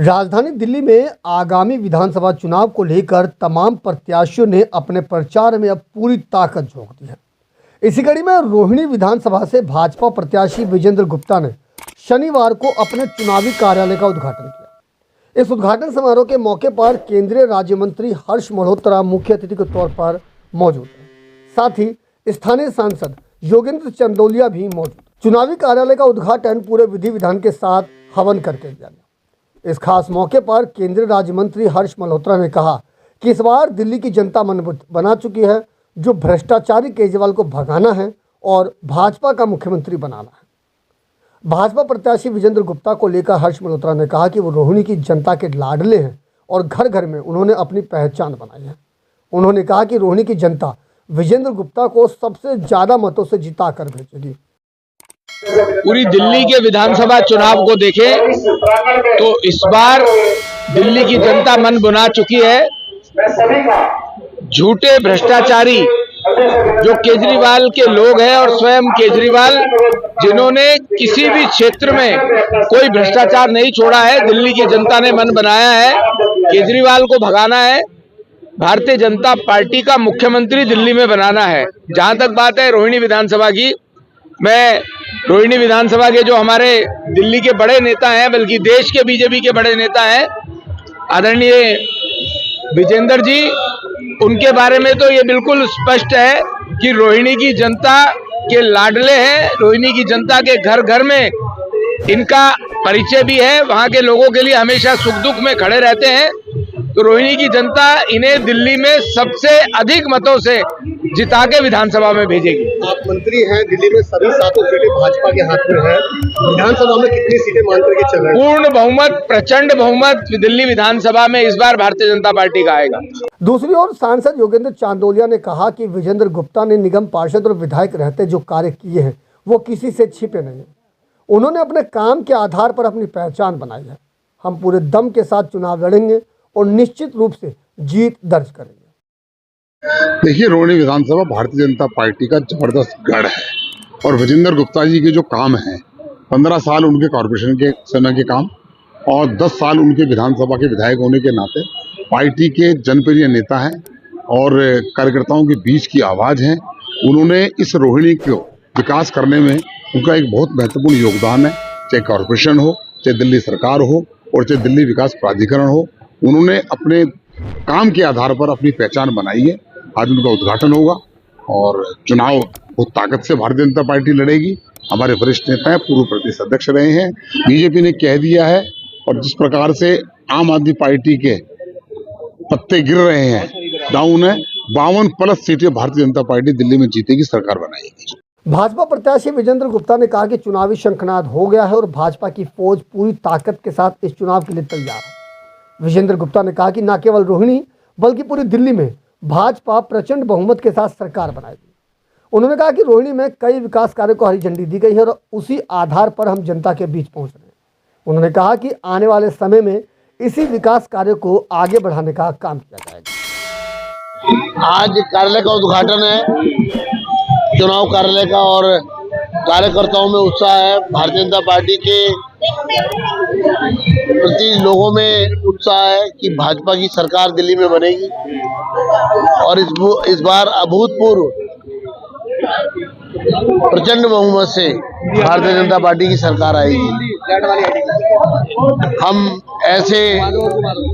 राजधानी दिल्ली में आगामी विधानसभा चुनाव को लेकर तमाम प्रत्याशियों ने अपने प्रचार में अब पूरी ताकत झोंक दी है। इसी कड़ी में रोहिणी विधानसभा से भाजपा प्रत्याशी विजेंद्र गुप्ता ने शनिवार को अपने चुनावी कार्यालय का उद्घाटन किया। इस उद्घाटन समारोह के मौके पर केंद्रीय राज्य मंत्री हर्ष मल्होत्रा मुख्य अतिथि के तौर पर मौजूद थे। साथ ही स्थानीय सांसद योगेंद्र चंदौलिया भी मौजूद। चुनावी कार्यालय का उद्घाटन पूरे विधि विधान के साथ हवन करके किया गया। इस खास मौके पर केंद्रीय राज्य मंत्री हर्ष मल्होत्रा ने कहा कि इस बार दिल्ली की जनता मन बना चुकी है, जो भ्रष्टाचारी केजरीवाल को भगाना है और भाजपा का मुख्यमंत्री बनाना है। भाजपा प्रत्याशी विजेंद्र गुप्ता को लेकर हर्ष मल्होत्रा ने कहा कि वो रोहिणी की जनता के लाडले हैं और घर घर में उन्होंने अपनी पहचान बनाई है। उन्होंने कहा कि रोहिणी की जनता विजेंद्र गुप्ता को सबसे ज़्यादा मतों से जिता कर भेजेगी। पूरी दिल्ली के विधानसभा चुनाव को देखें तो इस बार दिल्ली की जनता मन बना चुकी है। झूठे भ्रष्टाचारी जो केजरीवाल के लोग हैं और स्वयं केजरीवाल जिन्होंने किसी भी क्षेत्र में कोई भ्रष्टाचार नहीं छोड़ा है, दिल्ली की जनता ने मन बनाया है केजरीवाल को भगाना है, भारतीय जनता पार्टी का मुख्यमंत्री दिल्ली में बनाना है। जहां तक बात है रोहिणी विधानसभा की, मैं रोहिणी विधानसभा के जो हमारे दिल्ली के बड़े नेता हैं, बल्कि देश के बीजेपी के बड़े नेता हैं आदरणीय विजेंद्र जी, उनके बारे में तो ये बिल्कुल स्पष्ट है कि रोहिणी की जनता के लाडले हैं। रोहिणी की जनता के घर घर में इनका परिचय भी है, वहां के लोगों के लिए हमेशा सुख दुख में खड़े रहते हैं। तो रोहिणी की जनता इन्हें दिल्ली में सबसे अधिक मतों से जिता के विधानसभा में भेजेगी। आप मंत्री हैं, दिल्ली में सभी 7 सीटें भाजपा के हाथ में है। विधानसभा में कितनी सीटें मान करके चल रहे हैं? पूर्ण बहुमत, प्रचंड बहुमत दिल्ली विधानसभा में इस बार भारतीय जनता पार्टी का आएगा। दूसरी ओर सांसद योगेंद्र चांदौलिया ने कहा कि विजेंद्र गुप्ता ने निगम पार्षद और विधायक रहते जो कार्य किए हैं वो किसी से छिपे नहीं हैं। उन्होंने अपने काम के आधार पर अपनी पहचान बनाई है। हम पूरे दम के साथ चुनाव लड़ेंगे और निश्चित रूप से जीत दर्ज करेंगे। देखिए, रोहिणी विधानसभा भारतीय जनता पार्टी का जबरदस्त गढ़ है और विजेंद्र गुप्ता जी के जो काम हैं, 15 साल उनके कॉर्पोरेशन के समय के काम और 10 साल उनके विधानसभा के विधायक होने के नाते पार्टी के जनप्रिय नेता हैं और कार्यकर्ताओं के बीच की आवाज़ हैं। उन्होंने इस रोहिणी को विकास करने में उनका एक बहुत महत्वपूर्ण योगदान है, चाहे कॉर्पोरेशन हो, चाहे दिल्ली सरकार हो और चाहे दिल्ली विकास प्राधिकरण हो। उन्होंने अपने काम के आधार पर अपनी पहचान बनाई है। आज उनका उद्घाटन होगा और चुनाव बहुत ताकत से भारतीय जनता पार्टी लड़ेगी। हमारे वरिष्ठ नेता हैं, पूर्व प्रदेश अध्यक्ष रहे हैं, बीजेपी ने कह दिया है और जिस प्रकार से आम आदमी पार्टी के पत्ते गिर रहे हैं, डाउन है, 52+ सीटें भारतीय जनता पार्टी दिल्ली में जीतेगी, सरकार बनाएगी। भाजपा प्रत्याशी विजेंद्र गुप्ता ने कहा कि चुनावी शंखनाद हो गया है और भाजपा की फौज पूरी ताकत के साथ इस चुनाव के लिए तैयार है। विजेंद्र गुप्ता ने कहा कि न केवल रोहिणी बल्कि पूरी दिल्ली में भाजपा प्रचंड बहुमत के साथ सरकार बनाएगी। उन्होंने कहा कि रोहिणी में कई विकास कार्यों को हरी झंडी दी गई है और उसी आधार पर हम जनता के बीच पहुंच रहे हैं। उन्होंने कहा कि आने वाले समय में इसी विकास कार्यों को आगे बढ़ाने का काम किया जाएगा। आज कार्यालय का उद्घाटन है, चुनाव कार्यालय का, और कार्यकर्ताओं में उत्साह है। भारतीय जनता पार्टी के प्रति लोगों में उत्साह है कि भाजपा की सरकार दिल्ली में बनेगी और इस बार अभूतपूर्व प्रचंड बहुमत से भारतीय जनता पार्टी की सरकार आएगी। हम ऐसे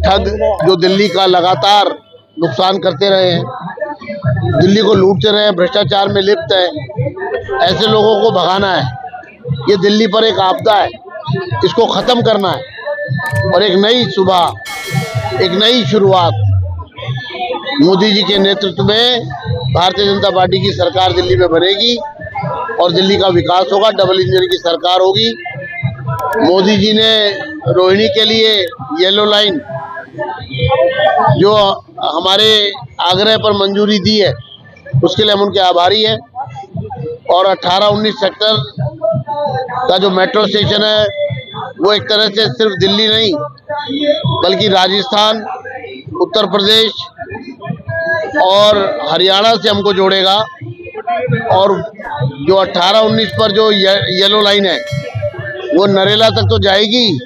ठग जो दिल्ली का लगातार नुकसान करते रहे हैं, दिल्ली को लूटते रहे हैं, भ्रष्टाचार में लिप्त है, ऐसे लोगों को भगाना है। ये दिल्ली पर एक आपदा है, इसको खत्म करना है और एक नई सुबह, एक नई शुरुआत मोदी जी के नेतृत्व में भारतीय जनता पार्टी की सरकार दिल्ली में बनेगी और दिल्ली का विकास होगा। डबल इंजन की सरकार होगी। मोदी जी ने रोहिणी के लिए येलो लाइन जो हमारे आग्रह पर मंजूरी दी है, उसके लिए हम उनके आभारी हैं। और 18-19 सेक्टर का जो मेट्रो स्टेशन है वो एक तरह से सिर्फ दिल्ली नहीं बल्कि राजस्थान, उत्तर प्रदेश और हरियाणा से हमको जोड़ेगा। और जो 18-19 पर जो येलो लाइन है वो नरेला तक तो जाएगी,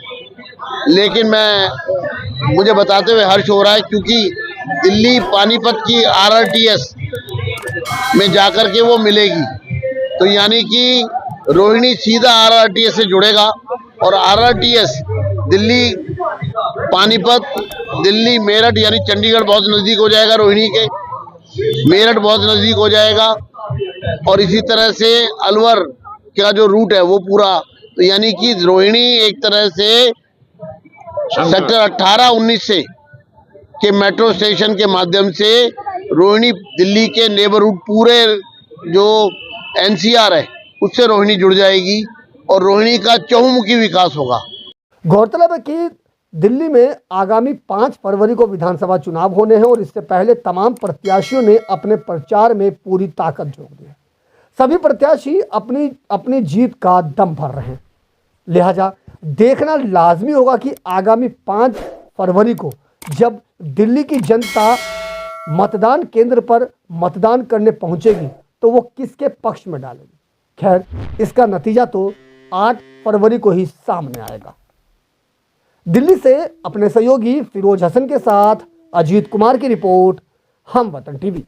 लेकिन मुझे बताते हुए हर्ष हो रहा है, क्योंकि दिल्ली पानीपत की RRTS में जाकर के वो मिलेगी, तो यानी कि रोहिणी सीधा RRTS से जुड़ेगा और RRTS दिल्ली पानीपत, दिल्ली मेरठ यानी चंडीगढ़ बहुत नज़दीक हो जाएगा रोहिणी के, मेरठ बहुत नज़दीक हो जाएगा, और इसी तरह से अलवर का जो रूट है वो पूरा, तो यानी कि रोहिणी एक तरह से सेक्टर 18-19 से के मेट्रो स्टेशन के माध्यम से रोहिणी दिल्ली के नेबरहुड पूरे जो NCR है उससे रोहिणी जुड़ जाएगी और रोहिणी का चहुमुखी विकास होगा। गौरतलब है कि दिल्ली में आगामी 5 फरवरी को विधानसभा चुनाव होने हैं और इससे पहले तमाम प्रत्याशियों ने अपने प्रचार में पूरी ताकत झोंक दी है। सभी प्रत्याशी अपनी अपनी जीत का दम भर रहे हैं, लिहाजा देखना लाजमी होगा कि आगामी 5 फरवरी को जब दिल्ली की जनता मतदान केंद्र पर मतदान करने पहुंचेगी तो वो किसके पक्ष में डालेगी। खैर, इसका नतीजा तो 8 फरवरी को ही सामने आएगा। दिल्ली से अपने सहयोगी फिरोज हसन के साथ अजीत कुमार की रिपोर्ट, हम वतन टीवी।